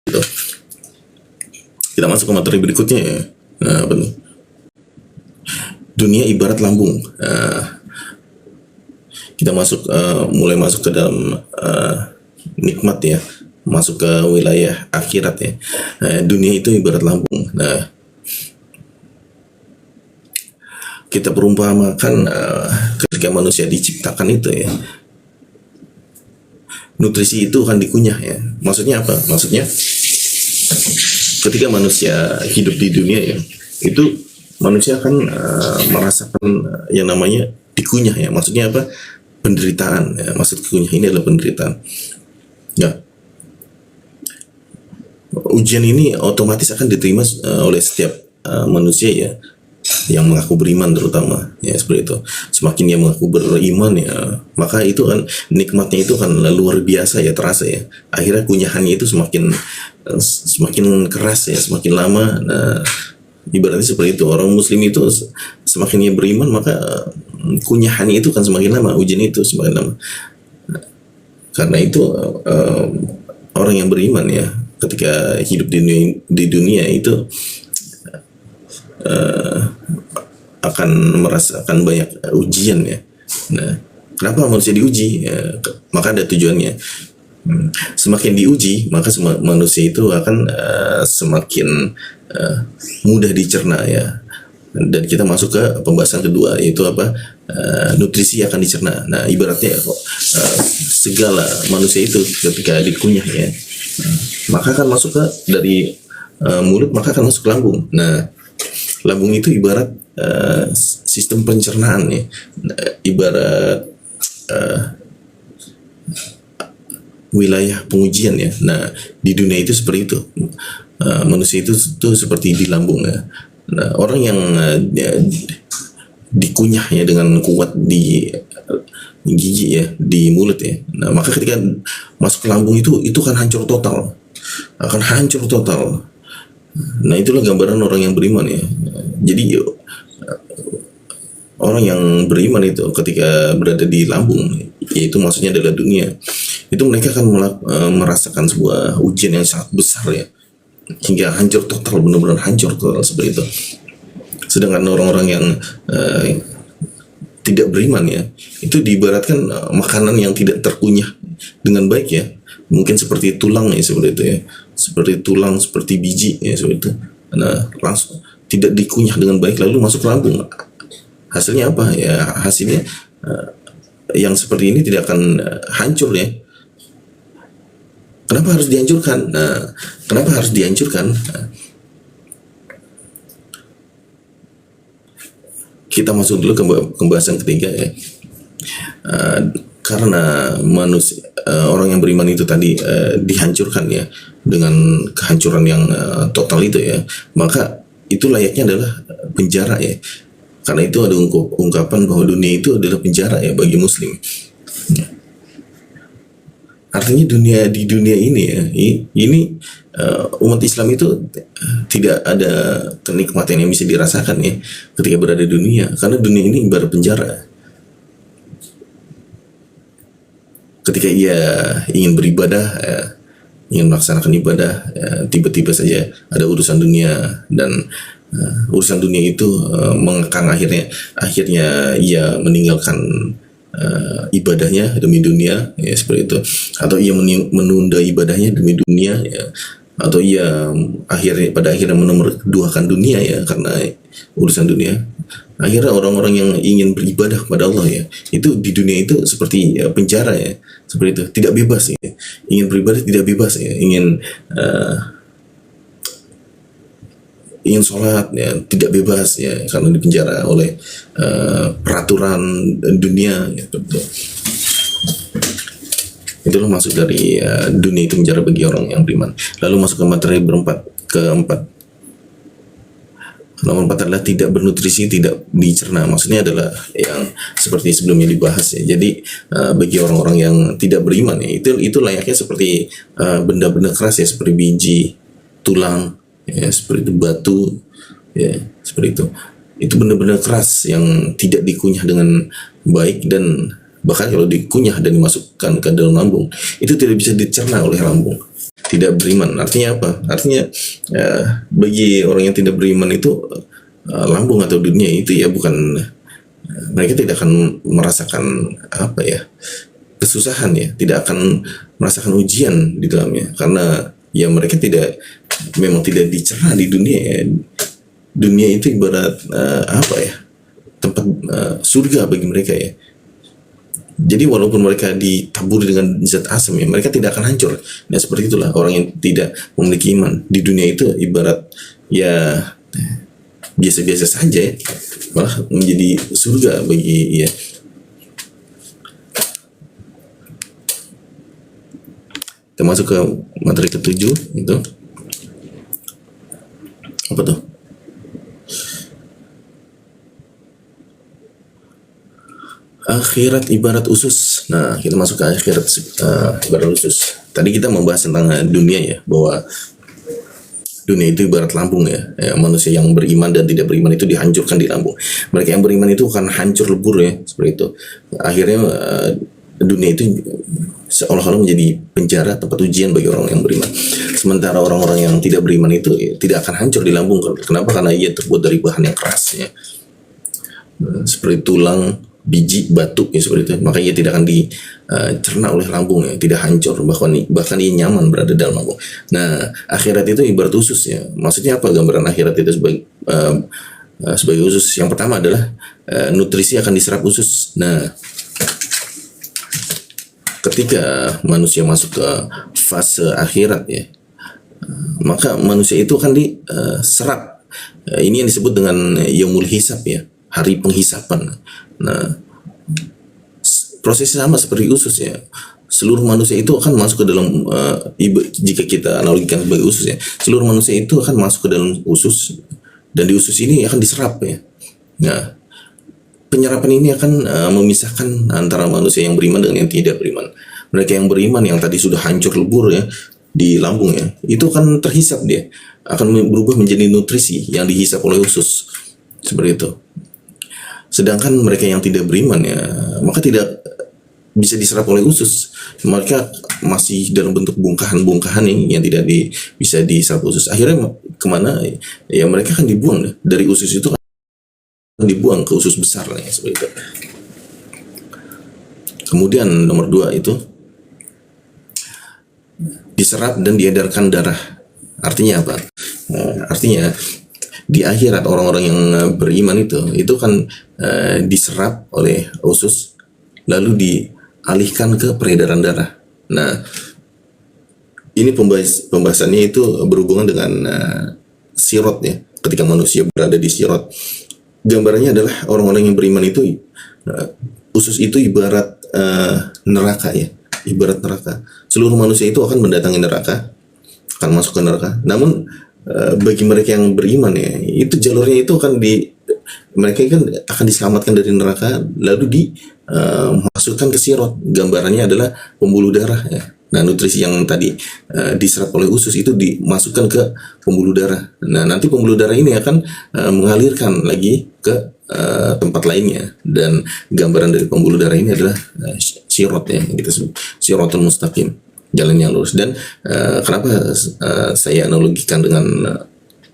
itu. Kita masuk ke materi berikutnya ya. Apa nih? Dunia ibarat lambung. Kita mulai masuk ke dalam nikmat ya, masuk ke wilayah akhirat ya. Dunia itu ibarat lambung. Nah, kita perumpamakan ketika manusia diciptakan itu ya, nutrisi itu akan dikunyah ya. Maksudnya apa? Maksudnya ketika manusia hidup di dunia ya, itu manusia akan merasakan yang namanya dikunyah ya. Maksudnya apa? Penderitaan ya. Maksud kunyah ini adalah penderitaan. Ya. Ujian ini otomatis akan diterima oleh setiap manusia ya, yang mengaku beriman terutama ya, seperti itu. Semakin dia mengaku beriman ya, maka itu kan nikmatnya itu kan luar biasa ya, terasa ya. Akhirnya kunyahannya itu semakin keras ya, semakin lama. Nah, ibaratnya seperti itu. Orang muslim itu semakin dia beriman, maka kunyahannya itu kan semakin lama, ujian itu semakin lama. Karena itu orang yang beriman ya, ketika hidup di dunia itu akan merasakan banyak ujian ya. Nah, kenapa manusia diuji? Ya, maka ada tujuannya. Semakin diuji, maka manusia itu akan semakin mudah dicerna ya. Dan kita masuk ke pembahasan kedua, yaitu apa? Nutrisi akan dicerna. Nah, ibaratnya segala manusia itu ketika dikunyah ya, maka akan masuk ke dari mulut, maka akan masuk ke lambung. Nah, lambung itu ibarat sistem pencernaan ya, ibarat wilayah pengujian ya. Nah, di dunia itu seperti itu. Manusia itu seperti di lambung ya. Nah, orang yang dikunyah ya dengan kuat di gigi ya, di mulut ya. Nah, maka ketika masuk ke lambung itu kan hancur total. Akan hancur total. Nah, itulah gambaran orang yang beriman ya. Jadi orang yang beriman itu ketika berada di lambung, yaitu maksudnya adalah dunia, itu mereka akan merasakan sebuah ujian yang sangat besar ya, hingga hancur total, benar-benar hancur total seperti itu. Sedangkan orang-orang yang tidak beriman ya, itu diibaratkan makanan yang tidak terkunyah dengan baik ya, mungkin seperti tulang ya, seperti itu ya, seperti tulang, seperti biji ya, seperti itu. Nah, langsung tidak dikunyah dengan baik lalu masuk ke lambung. Hasilnya apa ya? Hasilnya yang seperti ini tidak akan hancur ya. Kenapa harus dihancurkan? Nah, kenapa harus dihancurkan? Kita masuk dulu ke pembahasan ketiga ya. Karena manusia, orang yang beriman itu tadi dihancurkan ya, dengan kehancuran yang total itu ya, maka itu layaknya adalah penjara ya. Karena itu ada ungkapan bahwa dunia itu adalah penjara ya bagi muslim. Artinya di dunia ini ya, ini umat Islam itu tidak ada kenikmatan yang bisa dirasakan ya ketika berada di dunia, karena dunia ini ibarat penjara. Ketika ia ingin beribadah, ingin melaksanakan ibadah, tiba-tiba saja ada urusan dunia, dan urusan dunia itu mengekang, akhirnya ia meninggalkan ibadahnya demi dunia ya, seperti itu. Atau ia menunda ibadahnya demi dunia ya, atau ia pada akhirnya menomorduakan dunia ya karena urusan dunia. Akhirnya orang-orang yang ingin beribadah kepada Allah ya, itu di dunia itu seperti penjara ya, seperti itu, tidak bebas ya. Ingin beribadah tidak bebas ya, ingin sholat ya tidak bebas ya, karena dipenjara oleh peraturan dunia ya, betul. Itulah masuk dari dunia itu penjara bagi orang yang beriman. Lalu masuk ke materi keempat. Nomor 4 adalah tidak bernutrisi, tidak dicerna. Maksudnya adalah yang seperti sebelumnya dibahas ya. Jadi bagi orang-orang yang tidak beriman ya, itu layaknya seperti benda-benda keras ya, seperti biji, tulang ya, seperti itu, batu ya, seperti itu. Itu benda-benda keras yang tidak dikunyah dengan baik, dan bahkan kalau dikunyah dan dimasukkan ke dalam lambung, itu tidak bisa dicerna oleh lambung. tidak beriman. Artinya apa? Artinya bagi orang yang tidak beriman itu lambung atau dunia itu ya bukan, mereka tidak akan merasakan apa ya, kesusahan ya, tidak akan merasakan ujian di dalamnya, karena ya mereka memang tidak dicerah di dunia ya. Dunia itu ibarat apa ya, tempat surga bagi mereka ya. Jadi walaupun mereka ditaburi dengan zat asam ya, mereka tidak akan hancur. Nah seperti itulah orang yang tidak memiliki iman di dunia itu ibarat ya biasa-biasa saja ya, malah menjadi surga bagi ya. Kita masuk ke materi ketujuh itu apa tuh? Akhirat ibarat usus. Nah, kita masuk ke akhirat ibarat usus. Tadi kita membahas tentang dunia ya, bahwa dunia itu ibarat lambung ya. Manusia yang beriman dan tidak beriman itu dihancurkan di lambung. Mereka yang beriman itu akan hancur lebur ya, seperti itu. Akhirnya dunia itu seolah-olah menjadi penjara, tempat ujian bagi orang yang beriman. Sementara orang-orang yang tidak beriman itu tidak akan hancur di lambung. Kenapa? Karena ia terbuat dari bahan yang keras ya. Seperti tulang, biji, batu ya, seperti itu. Maka ia tidak akan dicerna oleh lambung ya, tidak hancur, bahkan ia nyaman berada dalam lambung. Nah, akhirat itu ibarat usus ya. Maksudnya apa gambaran akhirat itu sebagai usus? Yang pertama adalah nutrisi akan diserap usus. Nah, ketika manusia masuk ke fase akhirat ya, maka manusia itu akan diserap. Ini yang disebut dengan yaumul hisab ya, hari penghisapan. Nah, prosesnya sama seperti usus ya. Seluruh manusia itu akan masuk ke dalam jika kita analogikan sebagai usus ya, seluruh manusia itu akan masuk ke dalam usus, dan di usus ini akan diserap ya. Nah, penyerapan ini akan memisahkan antara manusia yang beriman dengan yang tidak beriman. Mereka yang beriman yang tadi sudah hancur lebur ya di lambung ya, itu akan terhisap, dia akan berubah menjadi nutrisi yang dihisap oleh usus, seperti itu. Sedangkan mereka yang tidak beriman ya, maka tidak bisa diserap oleh usus. Mereka masih dalam bentuk bongkahan-bongkahan yang tidak bisa diserap usus. Akhirnya kemana ya, mereka akan dibuang dari usus itu, dibuang ke usus besar ya, seperti itu. Kemudian nomor 2 itu diserap dan diedarkan darah. Artinya apa? Artinya di akhirat orang-orang yang beriman itu kan diserap oleh usus, lalu dialihkan ke peredaran darah. Nah, ini pembahasannya itu berhubungan dengan sirot ya. Ketika manusia berada di sirot, gambarannya adalah orang-orang yang beriman itu usus itu ibarat neraka ya, ibarat neraka. Seluruh manusia itu akan mendatangi neraka, akan masuk ke neraka. Namun bagi mereka yang beriman ya, itu jalurnya itu mereka kan akan diselamatkan dari neraka, lalu dimasukkan ke sirot. Gambarannya adalah pembuluh darah ya. Nah, nutrisi yang tadi diserap oleh usus itu dimasukkan ke pembuluh darah. Nah, nanti pembuluh darah ini akan mengalirkan lagi ke tempat lainnya, dan gambaran dari pembuluh darah ini adalah sirot ya, kita sebut siratul mustaqim, jalan yang lurus. Dan kenapa saya analogikan dengan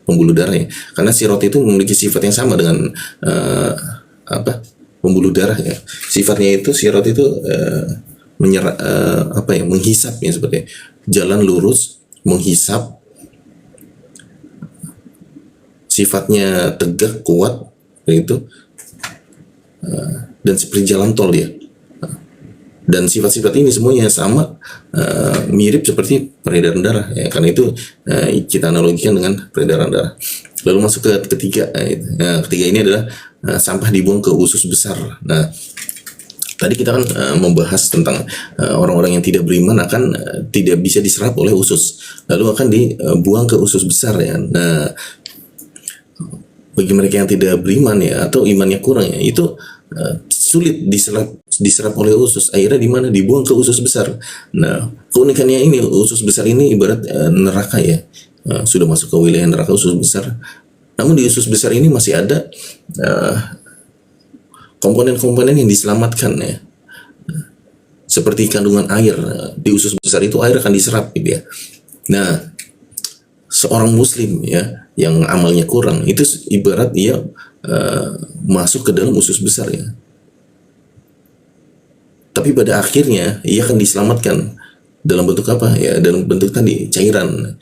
pembuluh darah ya, karena sirot itu memiliki sifat yang sama dengan pembuluh darah ya. Sifatnya itu sirot itu menghisap ya, seperti jalan lurus, menghisap, sifatnya tegak, kuat itu, dan seperti jalan tol dia. Dan sifat-sifat ini semuanya sama, mirip seperti peredaran darah ya. Karena itu kita analogikan dengan peredaran darah. Lalu masuk ke ketiga. Ketiga ini adalah sampah dibuang ke usus besar. Nah, tadi kita kan membahas tentang orang-orang yang tidak beriman akan tidak bisa diserap oleh usus, lalu akan dibuang ke usus besar ya. Nah, bagi mereka yang tidak beriman ya, atau imannya kurang ya, itu sulit diserap oleh usus. Akhirnya di mana? Dibuang ke usus besar. Nah, keunikannya ini, usus besar ini ibarat neraka ya. Sudah masuk ke wilayah neraka usus besar. Namun di usus besar ini masih ada komponen-komponen yang diselamatkan ya. Seperti kandungan air di usus besar itu, air akan diserap gitu ya. Nah, seorang muslim ya yang amalnya kurang itu ibarat dia masuk ke dalam usus besar ya. Tapi pada akhirnya ia akan diselamatkan dalam bentuk apa ya? Dalam bentuk tadi cairan.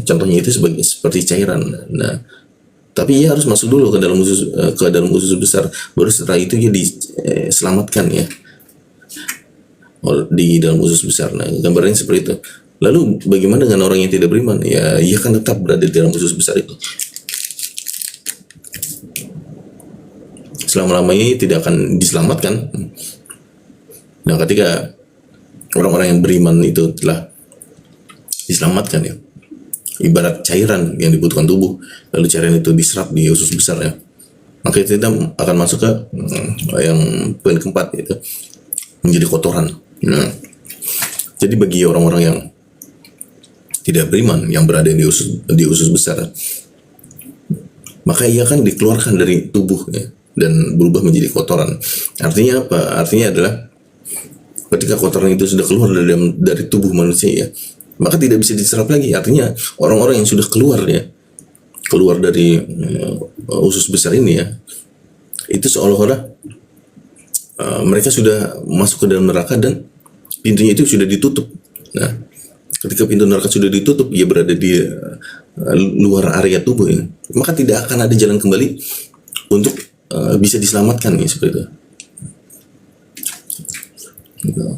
Contohnya itu seperti cairan. Nah, tapi ia harus masuk dulu ke dalam usus besar, baru setelah itu dia diselamatkan ya di dalam usus besar. Nah, gambarnya seperti itu. Lalu bagaimana dengan orang yang tidak beriman? Ya, ia akan tetap berada di dalam usus besar itu. Selama-lamanya tidak akan diselamatkan. Nah, ketika orang-orang yang beriman itu telah diselamatkan ya, ibarat cairan yang dibutuhkan tubuh, lalu cairan itu diserap di usus besar ya, maka kita akan masuk ke yang poin keempat, itu menjadi kotoran. Nah, jadi bagi orang-orang yang tidak beriman yang berada di usus besar, maka ia akan dikeluarkan dari tubuh ya, dan berubah menjadi kotoran. Artinya apa? Artinya adalah ketika kotoran itu sudah keluar dari tubuh manusia ya, maka tidak bisa diserap lagi. Artinya orang-orang yang sudah keluar dari usus besar ini ya, itu seolah-olah mereka sudah masuk ke dalam neraka dan pintunya itu sudah ditutup. Nah, ketika pintu neraka sudah ditutup, ia berada di luar area tubuh ini, maka tidak akan ada jalan kembali untuk bisa diselamatkan ya, seperti itu.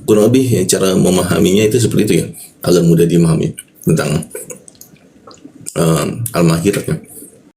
Kurang lebih cara memahaminya itu seperti itu ya, agar mudah dimahami tentang al-mahir ya.